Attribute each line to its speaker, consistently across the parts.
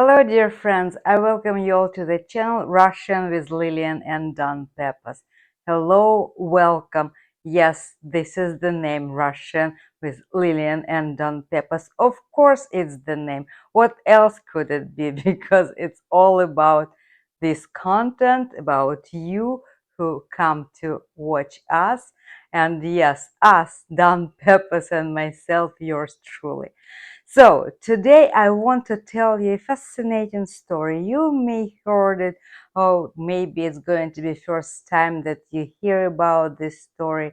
Speaker 1: Hello, dear friends. I welcome you all to the channel Russian with Lilian and Don Pepas. Hello, welcome. Yes, this is the name Russian with Lilian and Don Pepas. Of course, it's the name. What else could it be? Because it's all about this content, about you who come to watch us. And yes, us, Don Pepas, and myself, yours truly. So today I want to tell you a fascinating story. You may heard it, or maybe it's going to be first time that you hear about this story.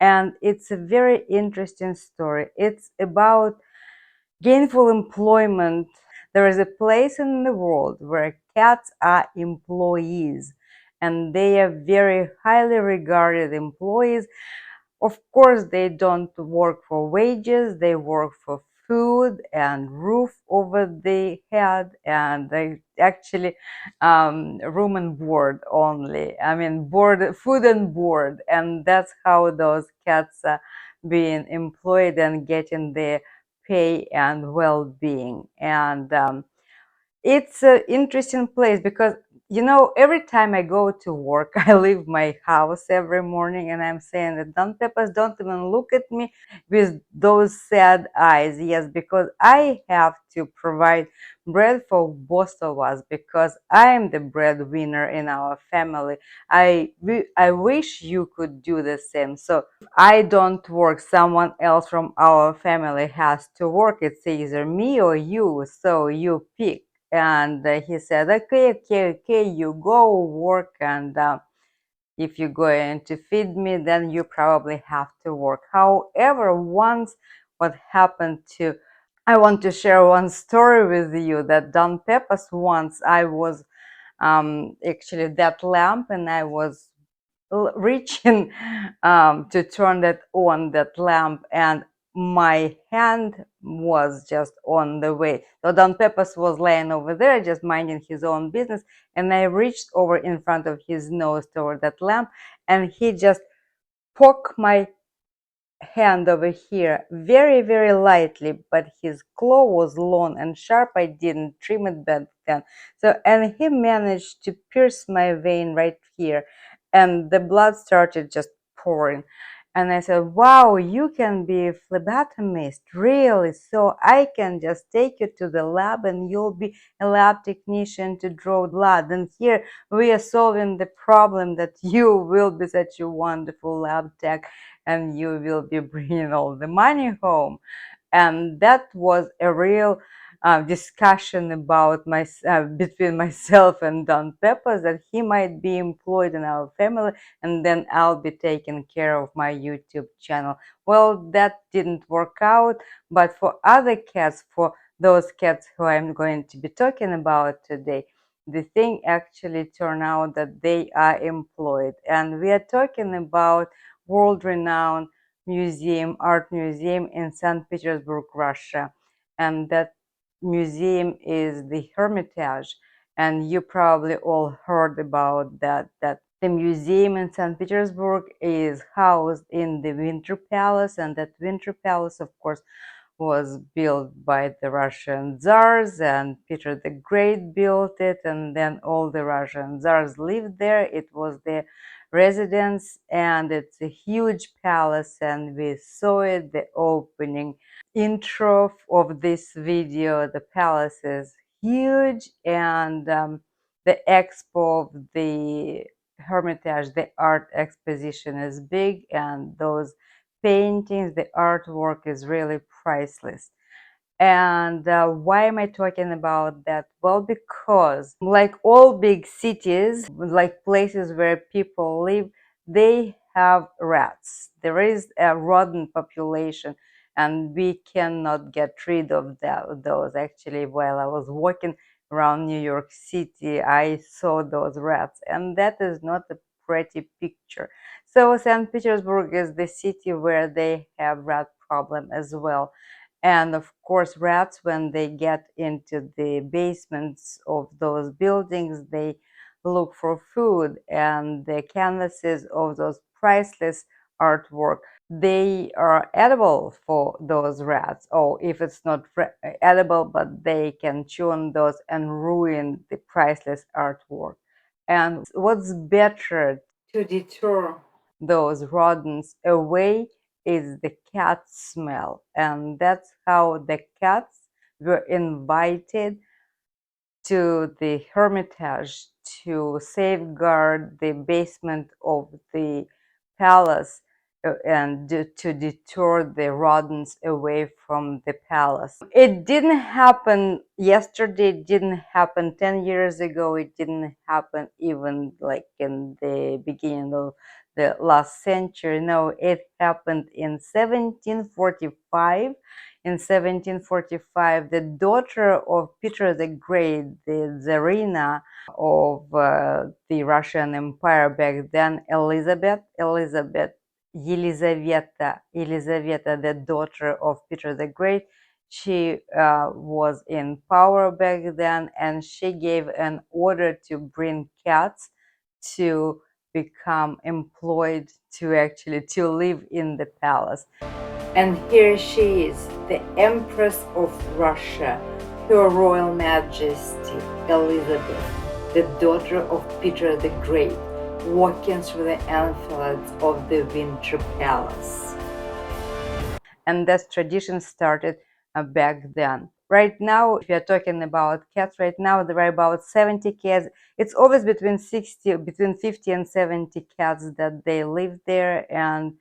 Speaker 1: And it's a very interesting story. It's about gainful employment. There is a place in the world where cats are employees, and they are very highly regarded employees. Of course, they don't work for wages, they work for food and roof over the head, and they actually room and board only. I mean, board, food and board, and that's how those cats are being employed and getting their pay and well-being. And it's an interesting place because every time I go to work, I leave my house every morning and I'm saying that Don Peppers, don't even look at me with those sad eyes. Yes, because I have to provide bread for both of us, because I am the breadwinner in our family. I wish you could do the same. So if I don't work, someone else from our family has to work. It's either me or you, so you pick. And he said, okay, you go work, and if you're going to feed me, then you probably have to work. However, once what happened to, I want to share one story with you that Don Peppers, once I was actually that lamp, and I was reaching to turn that lamp, and my hand was just on the way. So Don Peppers was laying over there just minding his own business, and I reached over in front of his nose toward that lamp, and he just poked my hand over here very, very lightly, but his claw was long and sharp. I didn't trim it back then. So, and he managed to pierce my vein right here, and the blood started just pouring. And I said, wow, you can be a phlebotomist, really? So I can just take you to the lab and you'll be a lab technician to draw blood. And here we are solving the problem that you will be such a wonderful lab tech, and you will be bringing all the money home. And that was a real discussion about between myself and Don Peppers, that he might be employed in our family, and then I'll be taking care of my YouTube channel. Well, that didn't work out, but for other cats, for those cats who I'm going to be talking about today, the thing actually turned out that they are employed. And we are talking about world-renowned art museum in St. Petersburg, Russia. And that museum is the Hermitage. And you probably all heard about that the museum in St. Petersburg is housed in the Winter Palace, and that Winter Palace, of course, was built by the Russian Tsars, and Peter the Great built it, and then all the Russian Tsars lived there. It was their residence, and it's a huge palace, and we saw it, the opening intro of this video. The palace is huge, and the expo of the Hermitage, the art exposition, is big, and those paintings, the artwork is really priceless. And why am I talking about that? Well, because like all big cities, like places where people live, they have rats. There is a rodent population, and we cannot get rid of those. Actually, while I was walking around New York City, I saw those rats, and that is not a pretty picture. So St. Petersburg is the city where they have rat problem as well. And of course, rats, when they get into the basements of those buildings, they look for food, and the canvases of those priceless artwork they are edible for those rats, or if it's not edible, but they can chew on those and ruin the priceless artwork. And what's better to deter those rodents away is the cat smell, and that's how the cats were invited to the Hermitage to safeguard the basement of the palace and to deter the rodents away from the palace. It didn't happen yesterday, it didn't happen 10 years ago, it didn't happen even like in the beginning of the last century. No, it happened in 1745. In 1745, the daughter of Peter the Great, the Tsarina of the Russian Empire back then, Elizaveta, the daughter of Peter the Great, she was in power back then, and she gave an order to bring cats to become employed to live in the palace. And here she is, the Empress of Russia, Her Royal Majesty Elizabeth, the daughter of Peter the Great, walking through the enfilades of the Winter Palace. And that tradition started back then. Right now, if you're talking about cats, right now there are about 70 cats. It's always between 50 and 70 cats that they live there, and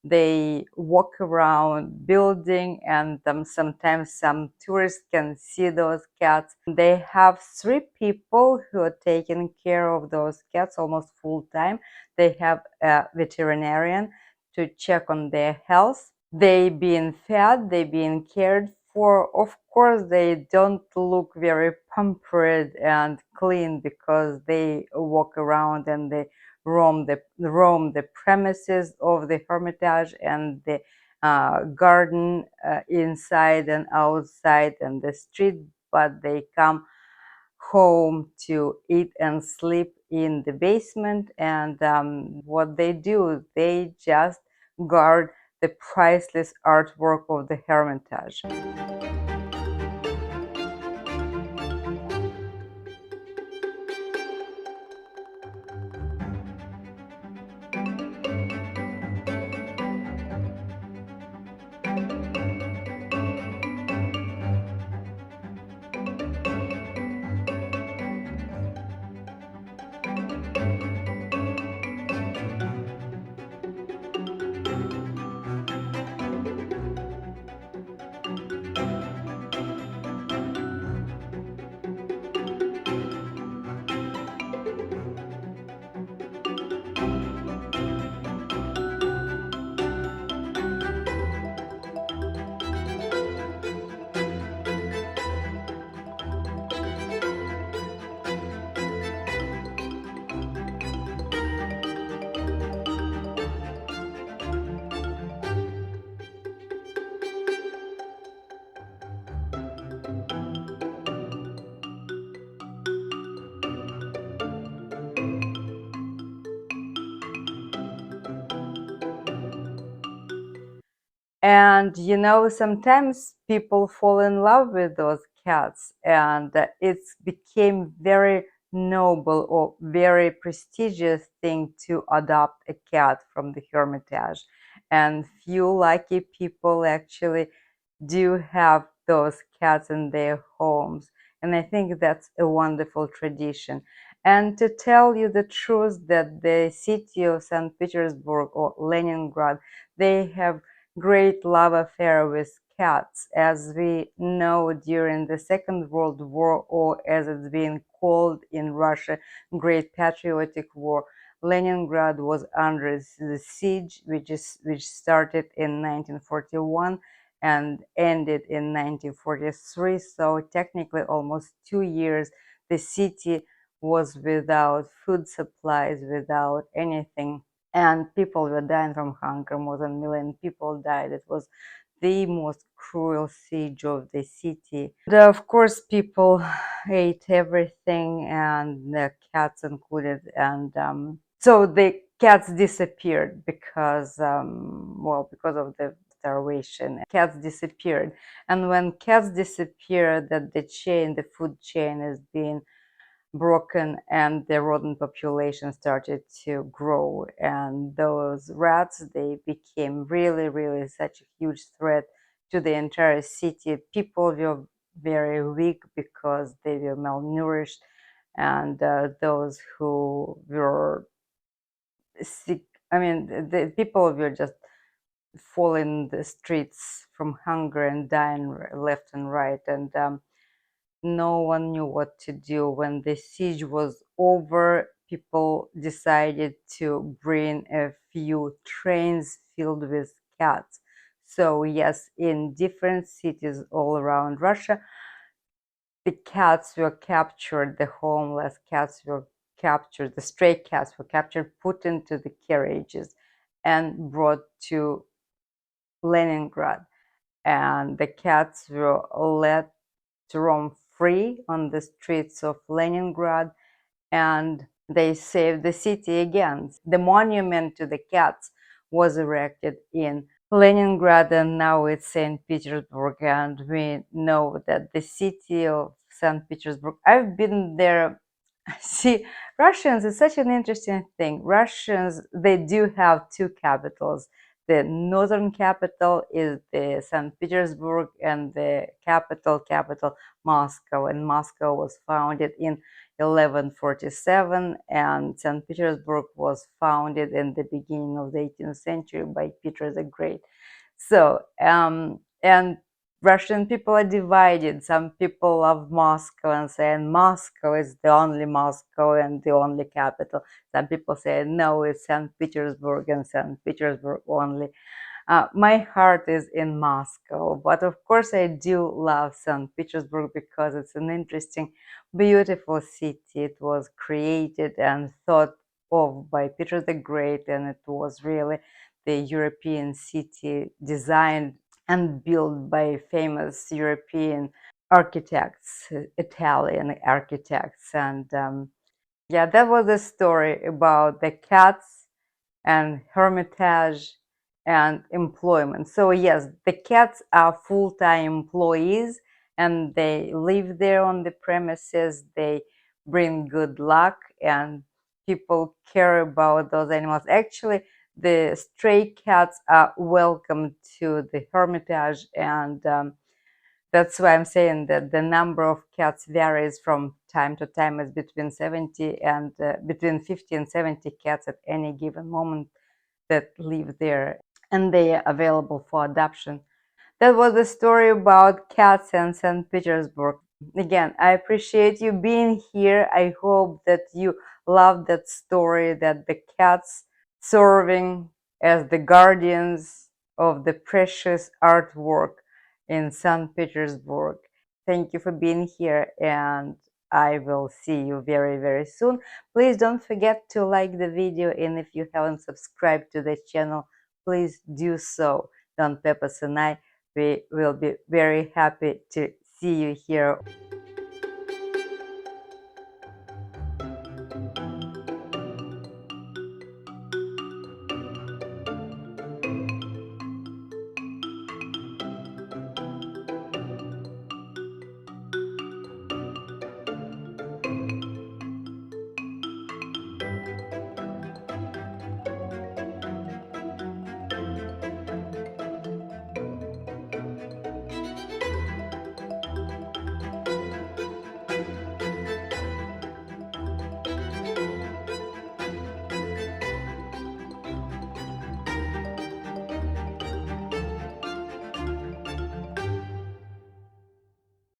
Speaker 1: they walk around building, and sometimes some tourists can see those cats. They have 3 people who are taking care of those cats almost full time. They have a veterinarian to check on their health. They being fed, they being cared for. Of course, they don't look very pampered and clean because they walk around and they roam the premises of the Hermitage and the garden inside and outside and the street, but they come home to eat and sleep in the basement. And what they do, they just guard the priceless artwork of the Hermitage. And sometimes people fall in love with those cats, and it became very noble or very prestigious thing to adopt a cat from the Hermitage. And few lucky people actually do have those cats in their homes. And I think that's a wonderful tradition. And to tell you the truth, that the city of St. Petersburg or Leningrad, they have great love affair with cats. As we know, during the Second World War, or as it's being called in Russia, Great Patriotic War, Leningrad was under the siege, which started in 1941 and ended in 1943. So technically almost 2 years the city was without food supplies, without anything, and people were dying from hunger. More than 1 million people died. It was the most cruel siege of the city. And of course, people ate everything, and the cats included. And so the cats disappeared because well, because of the starvation. Cats disappeared, and when cats disappear, that the food chain is being broken, and the rodent population started to grow, and those rats, they became really, really such a huge threat to the entire city. People were very weak because they were malnourished, and those who were sick, I mean, the people were just falling in the streets from hunger and dying left and right, and no one knew what to do. When the siege was over, people decided to bring a few trains filled with cats. So yes, in different cities all around Russia, the cats were captured, the homeless cats were captured, the stray cats were captured, put into the carriages, and brought to Leningrad. And the cats were let to roam free on the streets of Leningrad, and they saved the city again. The monument to the cats was erected in Leningrad, and now it's St. Petersburg, and we know that the city of St. Petersburg, I've been there. See, Russians is such an interesting thing. Russians, they do have two capitals. The northern capital is the St. Petersburg, and the capital Moscow. And Moscow was founded in 1147, and St. Petersburg was founded in the beginning of the 18th century by Peter the Great. So, and Russian people are divided. Some people love Moscow and say Moscow is the only Moscow and the only capital. Some people say no, it's St. Petersburg and St. Petersburg only. My heart is in Moscow, but of course I do love St. Petersburg because it's an interesting, beautiful city. It was created and thought of by Peter the Great, and it was really the European city designed and built by famous European architects, Italian architects. And yeah, that was a story about the cats and Hermitage and employment. So yes, the cats are full-time employees, and they live there on the premises. They bring good luck, and people care about those animals. Actually, the stray cats are welcome to the Hermitage, and that's why I'm saying that the number of cats varies from time to time. It's between 70 and between 50 and 70 cats at any given moment that live there, and they are available for adoption. That was the story about cats in St. Petersburg. Again, I appreciate you being here. I hope that you love that story, that the cats serving as the guardians of the precious artwork in St. Petersburg. Thank you for being here, and I will see you very, very soon. Please don't forget to like the video, and if you haven't subscribed to the channel, please do so. Don Peppers and I, we will be very happy to see you here.